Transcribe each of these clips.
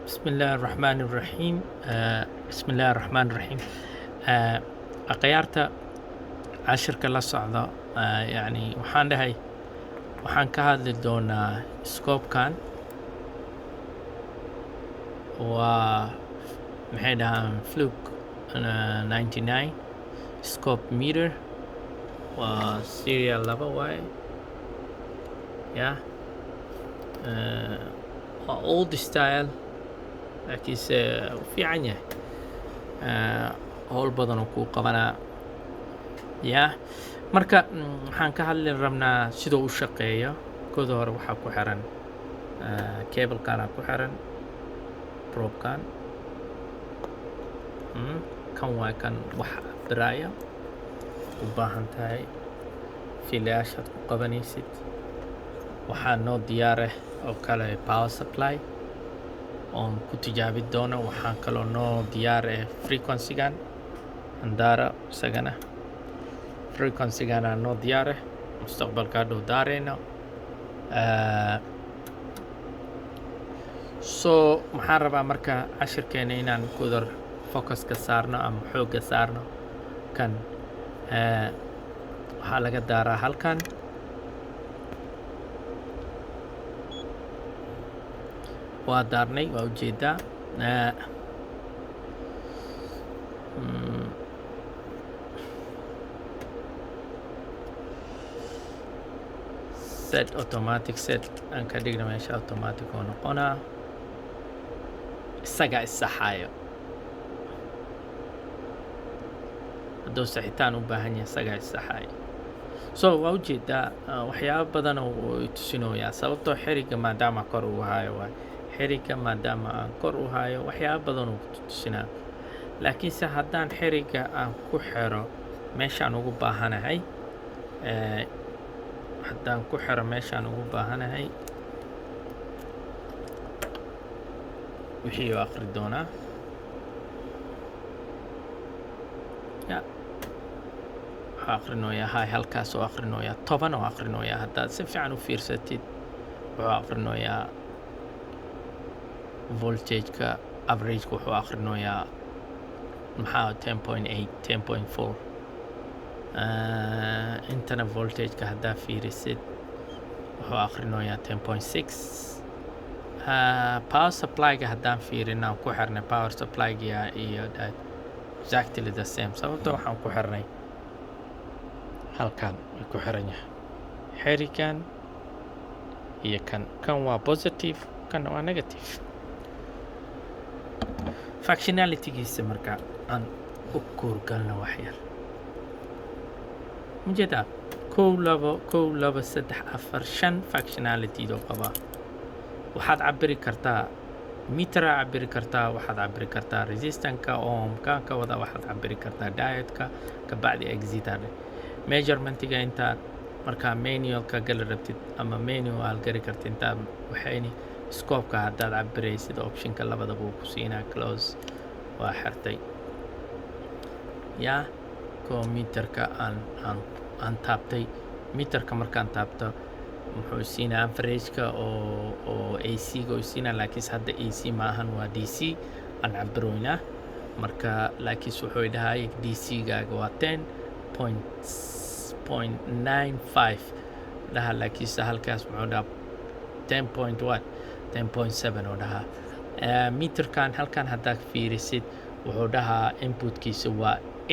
بسم الله الرحمن الرحيم بسم الله الرحمن الرحيم أقيارتا عشرك لا صعدة يعني وحان دهي وحان كهاد لدونا سكوب كان و محيدها فلوك 99 سكوب ميتر و سيريال لابا واي يا old style laakiinse fiican yahay howl badan oo kuu qabanaa yaa marka waxaan ka hadli rabnaa sidoo u shaqeeyo kooda hore waxaa ku xiran cablekanaa ku xiran probkan kan waa kan wax cabiraaya u baahan tahay fiilayaashaad ku qabanaysid waxaa noo diyaarah oo kale power supply oon ku tijaabi doono waxaan kaloo noo diyaar frequency-gan andaara isagana frequency-gana noo diyaar mustaqbalka hadhow daarayno so maxaan rabaa marka cashirkeena inaan kudar focus ka saarno ama xoogga saarno kan waxaa laga daaraa halkan waa daarnay waa ujeedaa set automatic set aan ka dhigna meesha automatic oo noqonaa isaga isaxaayo hadduu saxitaan u baahan yahay isaga isaxaayo so waa ujeedaa waxyaabo badan oo tusinayaa sababtoo xiriga maadaama kor uu hayo waay xiriga maadaama aan kor u hayo waxyaabo badan uu tusinaa laakiinse haddaan xiriga aan ku xiro meeshaan ugu baahanahay haddaan ku xiro meeshaan ugu baahanahay wixii uu akhri doonaa ya waxaa akhrinoyaa hay halkaas oo akhrinoyaa 10 oo akhrinoyaa haddaad si fiican u fiirsatid wuxuu akhrinoyaa voltage-ka average-ka wuxuu akhrinoyaa maxaa 10.8 10.4 intana voltage-ka haddaa fiirisid wuxuu akhrinoyaa 10.6 power supply-ga haddaan fiirina aan ku xirnay power supply-ga iyo exactly the same sababta waxaan ku xirnay halkan way ku xiran yahay xirigan iyo kan waa positive kan waa negative functionality-giisa marka aan u koorgalno wax yar mujeedaa 1 2 3 4 5 functionality-do qabaa waxaad cabiri kartaa meter cabiri kartaa waxaad cabiri kartaa resistance-ka ohmka ka wada waxaad cabiri kartaa diode-ka ka bacdi excited measurement-ga intaad markaa manual-ka gali rabtid ama manual gari kartid intaad waxayni scope-ka haddaad cabiraysid option-ka labadaba uu ku siinaa close waa xirtay yaa koo meterka aan taabtay meterka markaan taabto muxuu siinaa average-ka oo AC-ga uu siinaa laakiinse hadda AC maahan waa DC aan cabiroynaa marka laakiinse wuxuu dhahay DC-gaaga waa 10.95 dhaha laakiinse halkaas muxuu dhahaa 10.7 oo dhahaa meterkan halkan haddaad fiirisid wuxuu dhahaa inputkiisa waa A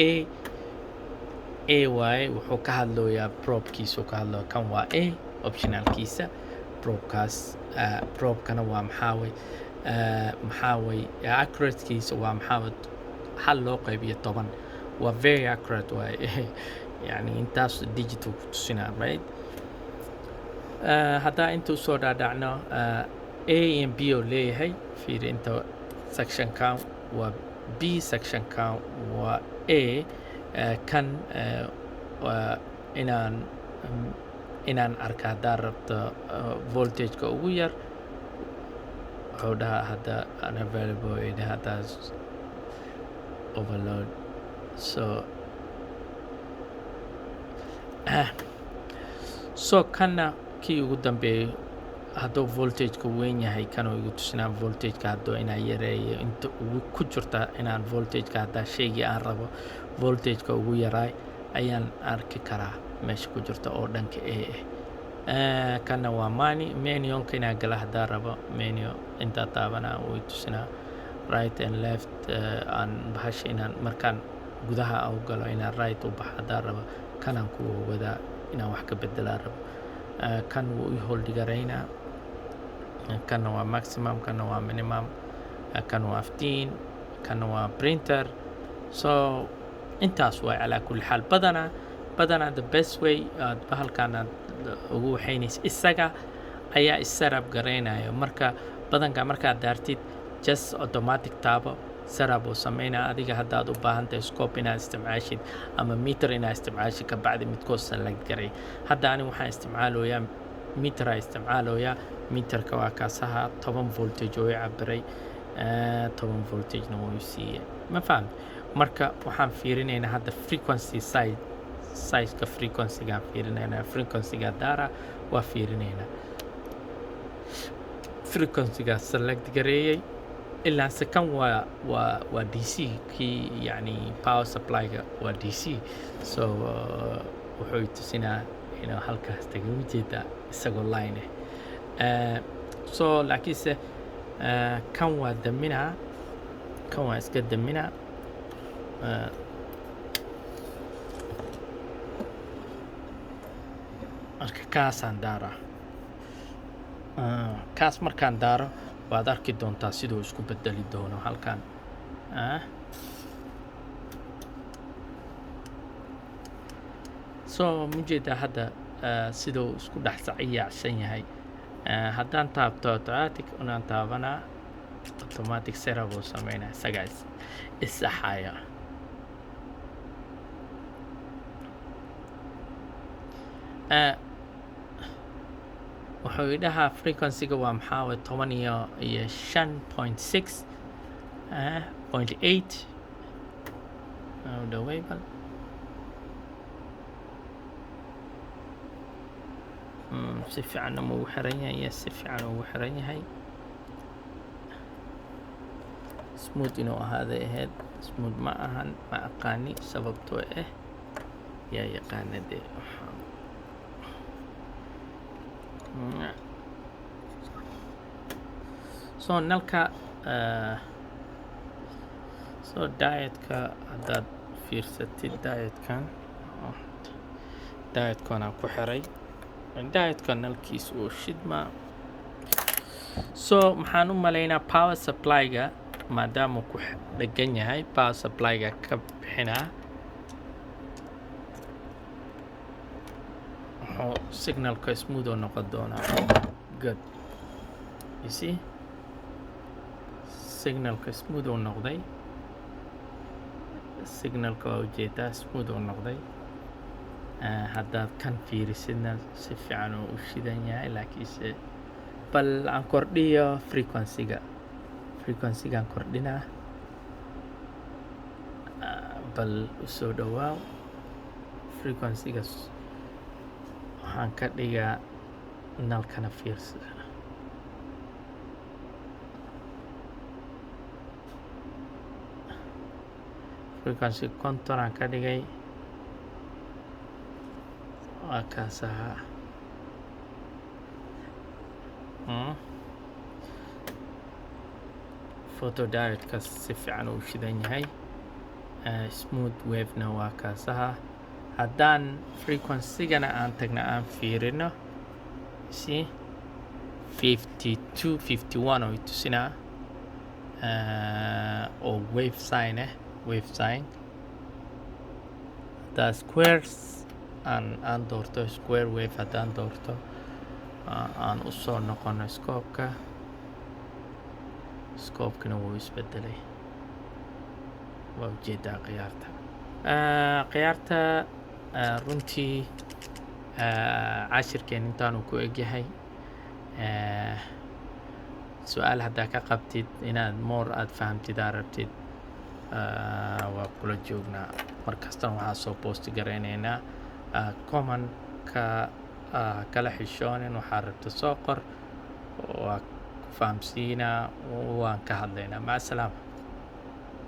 waaye wuxuu ka hadlooyaa probkiisa ka hadlooya kan waa A optionalkiisa probkaas probkana waa maxaa way accuratekiisa waa maxaa hal loo qaybiyo 10 waa very accurate waaye yani intaas digital ku tusinaa right haddaa inta usoo dhaadhacno A and B oo leeyahay fiiri inta section-kan waa B section-kan waa A kan waa inaan arka haddaa rabto voltage-ka ugu yar wuxuu dhahaa hadda unavailable idha haddaas overload so kanna kii ugu dambeeyay hadduu voltage-ka weyn yahay kanuu igu tusinaa voltage-ka hadduu inaa yareeyo inta ugu ku jirta inaan voltage-ka haddaa shaygii aan rabo voltage-ka ugu yaraay ayaan arki karaa meesha ku jirta oo dhanka kana waa menionka inaa gala haddaa rabo menu intaa taabanaa uu tusinaa right and left aan bahasha inaan markaan gudaha u galo inaan right u baxa haddaa rabo kanaan ku wadaa inaan wax ka bedelaa rabo kan wuu i holdhigaraynaa kana waa maximum kana waa minimum kan waa 15 kana waa printer so intaas waa calaa kulli xaal badanaa the best way aad bahalkan aad ugu waxaynays isaga ayaa is-setup garaynayo badanka markaad daartid just automatic taabo setup uu sameynaa adiga haddaad u baahan tahay scope inaad isticmaashid ama meter inaad isticmaashid ka bacdi midkood select garay hadda ani waxaan isticmaaloyaa meteraa isticmaaloyaa meterka waa kaasaha 10 voltage oo i cabiray 10 voltage-na wuu siiyey ma fahmi marka waxaan fiirinaynaa hadda frequency size-ka frequency-gaan fiirinaynaa frequency-ga daara waa fiirinaynaa frequency-ga select gareeyay ilaa second waa DC kii yani power supply-ga waa DC so wuxuu tusinaa inuu halkaas tagay ujeeda isagoo line so laakiinse kan waa daminaa kan waa iska daminaa marka kaasaan daaraa kaas markaan daaro waad arki doontaa siduu isku bedeli doono halkan so mujeedaa hadda siduu isku dhex saciyaacsan yahay haddaan taabto automatic unaan taabanaa automatic setup uu sameynaa isagaa isaxaya wuxuu idhahaa frequency-ga waa maxaa way 15.6 0.8 dhawayba si fiican ma ugu xiran yahay si fiican ugu xiran yahay smooth inuu ahaaday ahayd smooth ma ahan ma aqaani sababtoo yaa yaqaanadee so nalka so diet-ka haddaad fiirsatid diet-kanaa ku xiray diet-ka nalkiis oo shidma so maxaan u malaynaa power supply-ga maadaama ku dhegan yahay power supply-ga ka bixinaa signalka smooth oo noqon doonaa good you see signalka smooth oo noqday signalka waa ujeedaa smooth oo noqday haddaad kan fiirisidna si fiican oo u shidan yahay laakiinse bal aan kordhiyo frequency-gaan kordhinaa bal usoo dhowaaw frequency-gaas waxaan ka dhigaa nalkana fiirsada frequency control aan ka dhigay waa kaasaha photo diode-ka si fiican uu shidan yahay smooth wave-na waa kaasaha haddaan frequency-gana aan tagna aan fiirino see 52 51 oo tusinaa oo wave sign haddaa squares aan doorto square wave haddaan doorto aan u soo noqono scope-kina wuu isbedelay waa ujeedaa khiyaarta runtii cashirkeen intaanu ku egyahay su-aal haddaa ka qabtid inaad aad fahamtid aa rabtid waa kula joognaa markastana waxaa soo boosti garaynaynaa commonka kala xishoonin waxaa rabta soo qor waa ku fahamsiinaa waan ka hadlaynaa. Maca salaama.